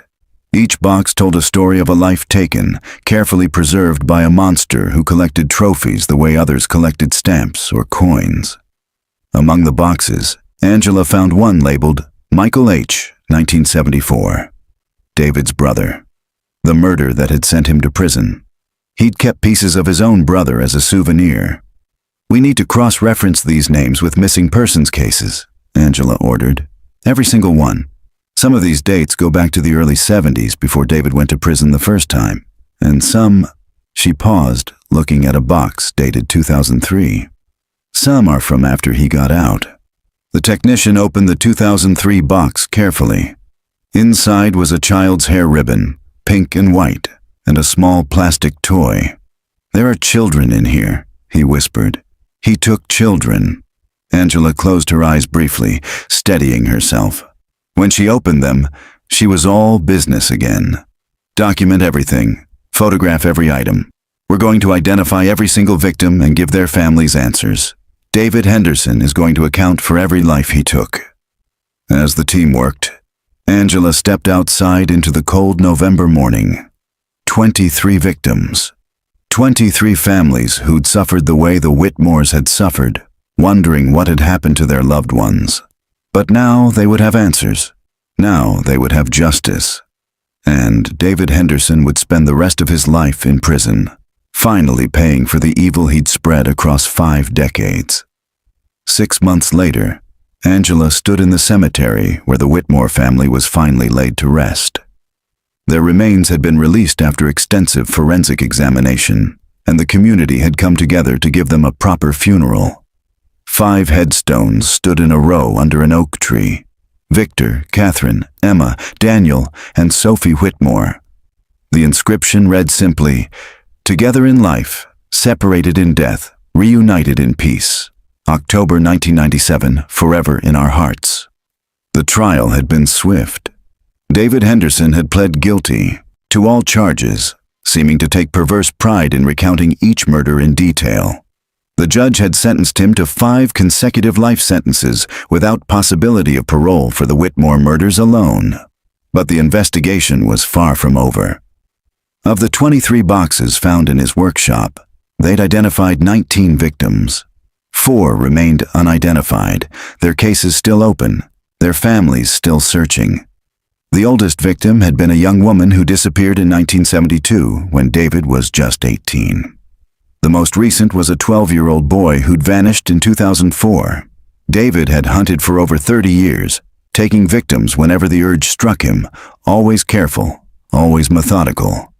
Each box told a story of a life taken, carefully preserved by a monster who collected trophies the way others collected stamps or coins. Among the boxes, Angela found one labeled Michael H., 1974. David's brother. The murder that had sent him to prison. He'd kept pieces of his own brother as a souvenir. "We need to cross-reference these names with missing persons cases," Angela ordered. "Every single one. Some of these dates go back to the early 70s before David went to prison the first time, and some—" She paused, looking at a box dated 2003. "Some are from after he got out." The technician opened the 2003 box carefully. Inside was a child's hair ribbon, pink and white, and a small plastic toy. "There are children in here," he whispered. "He took children." Angela closed her eyes briefly, steadying herself. When she opened them, she was all business again. "Document everything. Photograph every item. We're going to identify every single victim and give their families answers. David Henderson is going to account for every life he took." As the team worked, Angela stepped outside into the cold November morning. 23 victims. 23 families who'd suffered the way the Whitmores had suffered, wondering what had happened to their loved ones. But now they would have answers. Now they would have justice. And David Henderson would spend the rest of his life in prison, finally paying for the evil he'd spread across 5 decades. 6 months later, Angela stood in the cemetery where the Whitmore family was finally laid to rest. Their remains had been released after extensive forensic examination, and the community had come together to give them a proper funeral. 5 headstones stood in a row under an oak tree. Victor, Catherine, Emma, Daniel, and Sophie Whitmore. The inscription read simply, "Together in life, separated in death, reunited in peace. October 1997, forever in our hearts." The trial had been swift. David Henderson had pled guilty to all charges, seeming to take perverse pride in recounting each murder in detail. The judge had sentenced him to 5 consecutive life sentences without possibility of parole for the Whitmore murders alone. But the investigation was far from over. Of the 23 boxes found in his workshop, they'd identified 19 victims. 4 remained unidentified, their cases still open, their families still searching. The oldest victim had been a young woman who disappeared in 1972 when David was just 18. The most recent was a 12-year-old boy who'd vanished in 2004. David had hunted for over 30 years, taking victims whenever the urge struck him, always careful, always methodical.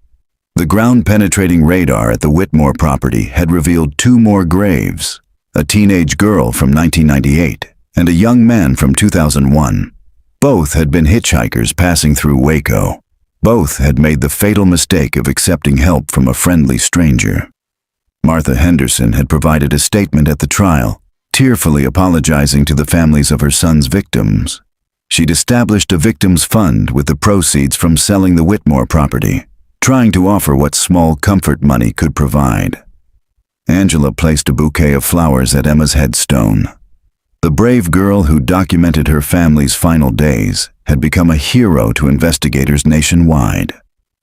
The ground-penetrating radar at the Whitmore property had revealed 2 more graves, a teenage girl from 1998 and a young man from 2001. Both had been hitchhikers passing through Waco. Both had made the fatal mistake of accepting help from a friendly stranger. Martha Henderson had provided a statement at the trial, tearfully apologizing to the families of her son's victims. She'd established a victims fund with the proceeds from selling the Whitmore property, trying to offer what small comfort money could provide. Angela placed a bouquet of flowers at Emma's headstone. The brave girl who documented her family's final days had become a hero to investigators nationwide.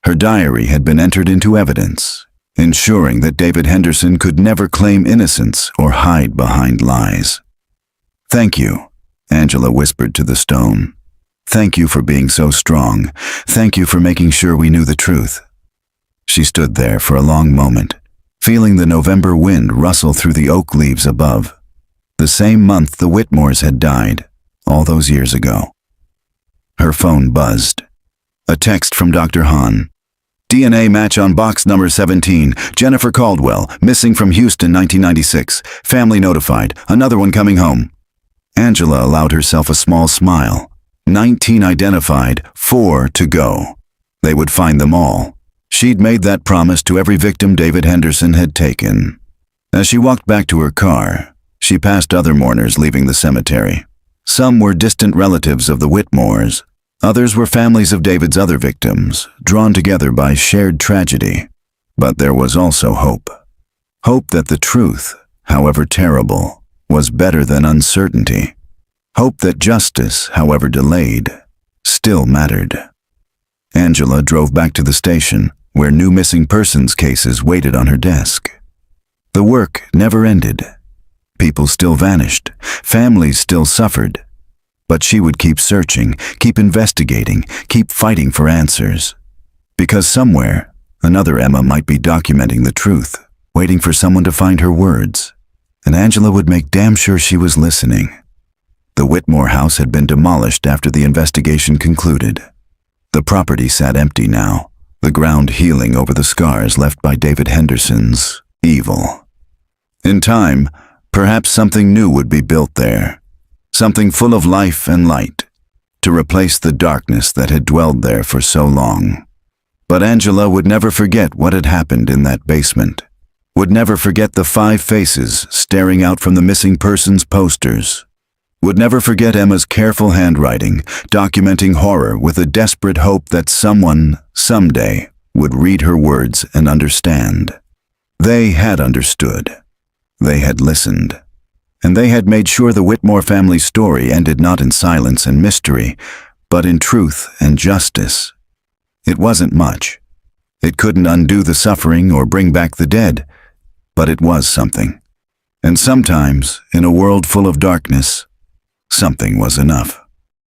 Her diary had been entered into evidence, ensuring that David Henderson could never claim innocence or hide behind lies. "Thank you," Angela whispered to the stone. "Thank you for being so strong. Thank you for making sure we knew the truth." She stood there for a long moment, feeling the November wind rustle through the oak leaves above. The same month the Whitmores had died, all those years ago. Her phone buzzed. A text from Dr. Hahn. "DNA match on box number 17. Jennifer Caldwell, missing from Houston 1996. Family notified. Another one coming home." Angela allowed herself a small smile. 19 identified, 4 to go. They would find them all. She'd made that promise to every victim David Henderson had taken. As she walked back to her car, she passed other mourners leaving the cemetery. Some were distant relatives of the Whitmores. Others were families of David's other victims, drawn together by shared tragedy. But there was also hope. Hope that the truth, however terrible, was better than uncertainty. Hope that justice, however delayed, still mattered. Angela drove back to the station, where new missing persons cases waited on her desk. The work never ended. People still vanished, families still suffered. But she would keep searching, keep investigating, keep fighting for answers. Because somewhere, another Emma might be documenting the truth, waiting for someone to find her words. And Angela would make damn sure she was listening. The Whitmore house had been demolished after the investigation concluded. The property sat empty now, the ground healing over the scars left by David Henderson's evil. In time, perhaps something new would be built there, something full of life and light, to replace the darkness that had dwelled there for so long. But Angela would never forget what had happened in that basement, would never forget the 5 faces staring out from the missing persons posters, would never forget Emma's careful handwriting, documenting horror with a desperate hope that someone, someday, would read her words and understand. They had understood. They had listened. And they had made sure the Whitmore family story ended not in silence and mystery, but in truth and justice. It wasn't much. It couldn't undo the suffering or bring back the dead, but it was something. And sometimes, in a world full of darkness, something was enough.